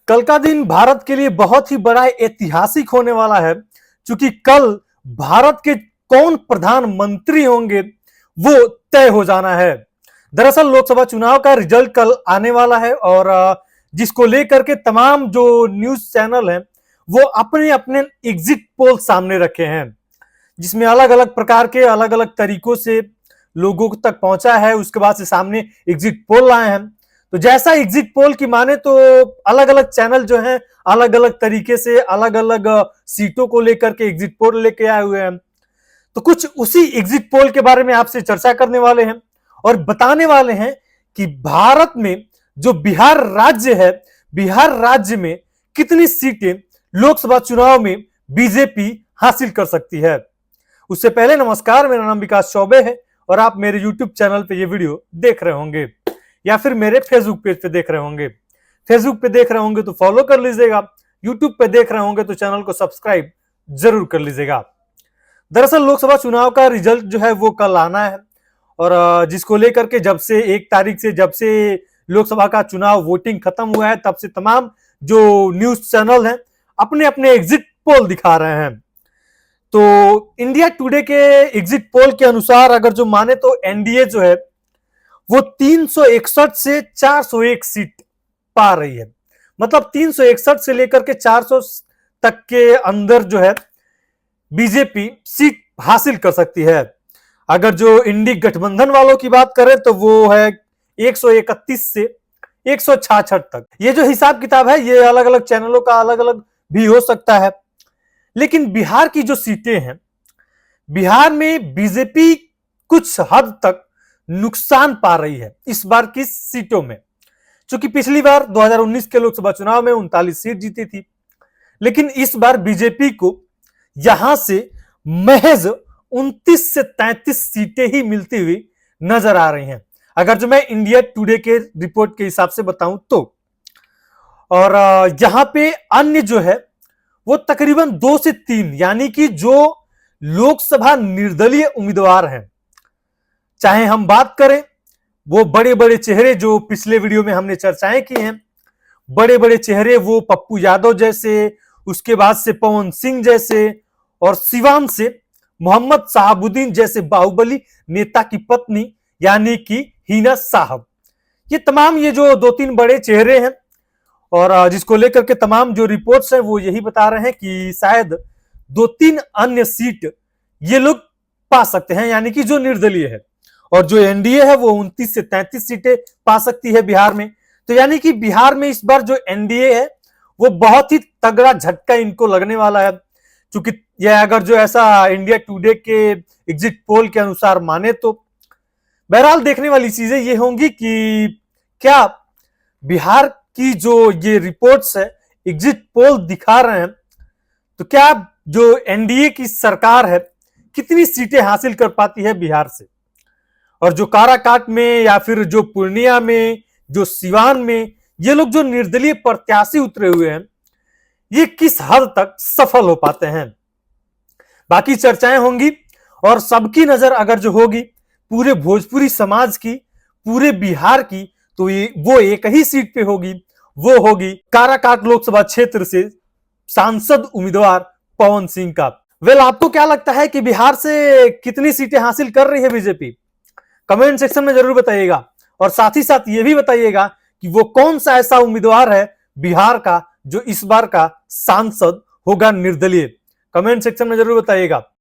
कल का दिन भारत के लिए बहुत ही बड़ा ऐतिहासिक होने वाला है, क्योंकि कल भारत के कौन प्रधानमंत्री होंगे वो तय हो जाना है। दरअसल लोकसभा चुनाव का रिजल्ट कल आने वाला है और जिसको लेकर के तमाम जो न्यूज चैनल हैं वो अपने अपने एग्जिट पोल सामने रखे हैं, जिसमें अलग अलग प्रकार के अलग अलग तरीकों से लोगों तक पहुंचा है। उसके बाद से सामने एग्जिट पोल आए हैं, तो जैसा एग्जिट पोल की माने तो अलग अलग चैनल जो हैं अलग अलग तरीके से अलग अलग सीटों को लेकर के एग्जिट पोल लेके आए हुए हैं। तो कुछ उसी एग्जिट पोल के बारे में आपसे चर्चा करने वाले हैं और बताने वाले हैं कि भारत में जो बिहार राज्य है, बिहार राज्य में कितनी सीटें लोकसभा चुनाव में बीजेपी हासिल कर सकती है। उससे पहले नमस्कार, मेरा नाम विकास चौबे है और आप मेरे यूट्यूब चैनल पे ये वीडियो देख रहे होंगे या फिर मेरे फेसबुक पेज पे देख रहे होंगे। फेसबुक पे देख रहे होंगे तो फॉलो कर लीजिएगा, यूट्यूब पे देख रहे होंगे तो चैनल को सब्सक्राइब जरूर कर लीजिएगा। दरअसल लोकसभा चुनाव का रिजल्ट जो है वो कल आना है और जिसको लेकर के जब से 1 तारीख से जब से लोकसभा का चुनाव वोटिंग खत्म हुआ है तब से तमाम जो न्यूज चैनल हैं अपने अपने एग्जिट पोल दिखा रहे हैं। तो इंडिया टुडे के एग्जिट पोल के अनुसार अगर जो माने तो एनडीए जो है वो 361 से 401 सीट पा रही है। मतलब 361 से लेकर के 400 तक के अंदर जो है बीजेपी सीट हासिल कर सकती है। अगर जो इंडी गठबंधन वालों की बात करें तो वो है 131 से 166 तक। ये जो हिसाब किताब है ये अलग अलग चैनलों का अलग अलग भी हो सकता है, लेकिन बिहार की जो सीटें हैं, बिहार में बीजेपी कुछ हद तक नुकसान पा रही है इस बार की सीटों में। क्योंकि पिछली बार 2019 के लोकसभा चुनाव में 39 सीट जीती थी, लेकिन इस बार बीजेपी को यहां से महज 29 से 33 सीटें ही मिलती हुई नजर आ रही हैं, अगर जो मैं इंडिया टुडे के रिपोर्ट के हिसाब से बताऊं तो। और यहां पे अन्य जो है वो तकरीबन 2 से 3, यानी कि जो लोकसभा निर्दलीय उम्मीदवार हैं, चाहे हम बात करें वो बड़े बड़े चेहरे जो पिछले वीडियो में हमने चर्चाएं की हैं, बड़े बड़े चेहरे वो पप्पू यादव जैसे, उसके बाद से पवन सिंह जैसे और सिवान से मोहम्मद शहाबुद्दीन जैसे बाहुबली नेता की पत्नी यानी कि हिना साहब, ये तमाम ये जो 2-3 बड़े चेहरे हैं और जिसको लेकर के तमाम जो रिपोर्ट्स हैं वो यही बता रहे हैं कि शायद 2-3 अन्य सीट ये लोग पा सकते हैं, यानी कि जो निर्दलीय है। और जो एनडीए है वो 29 से 33 सीटें पा सकती है बिहार में। तो यानी कि बिहार में इस बार जो एनडीए है वो बहुत ही तगड़ा झटका इनको लगने वाला है, क्योंकि यह अगर जो ऐसा इंडिया टुडे के एग्जिट पोल के अनुसार माने तो बहरहाल देखने वाली चीजें ये होंगी कि क्या बिहार की जो ये रिपोर्ट्स है, एग्जिट पोल दिखा रहे हैं, तो क्या जो एनडीए की सरकार है कितनी सीटें हासिल कर पाती है बिहार से। और जो काराकाट में या फिर जो पूर्णिया में, जो सिवान में ये लोग जो निर्दलीय प्रत्याशी उतरे हुए हैं, ये किस हद तक सफल हो पाते हैं, बाकी चर्चाएं होंगी। और सबकी नजर अगर जो होगी पूरे भोजपुरी समाज की, पूरे बिहार की, तो ये वो एक ही सीट पे होगी, वो होगी काराकाट लोकसभा क्षेत्र से सांसद उम्मीदवार पवन सिंह का। आपको क्या लगता है कि बिहार से कितनी सीटें हासिल कर रही है बीजेपी? कमेंट सेक्शन में जरूर बताइएगा और साथ ही साथ ये भी बताइएगा कि वो कौन सा ऐसा उम्मीदवार है बिहार का जो इस बार का सांसद होगा निर्दलीय। कमेंट सेक्शन में जरूर बताइएगा।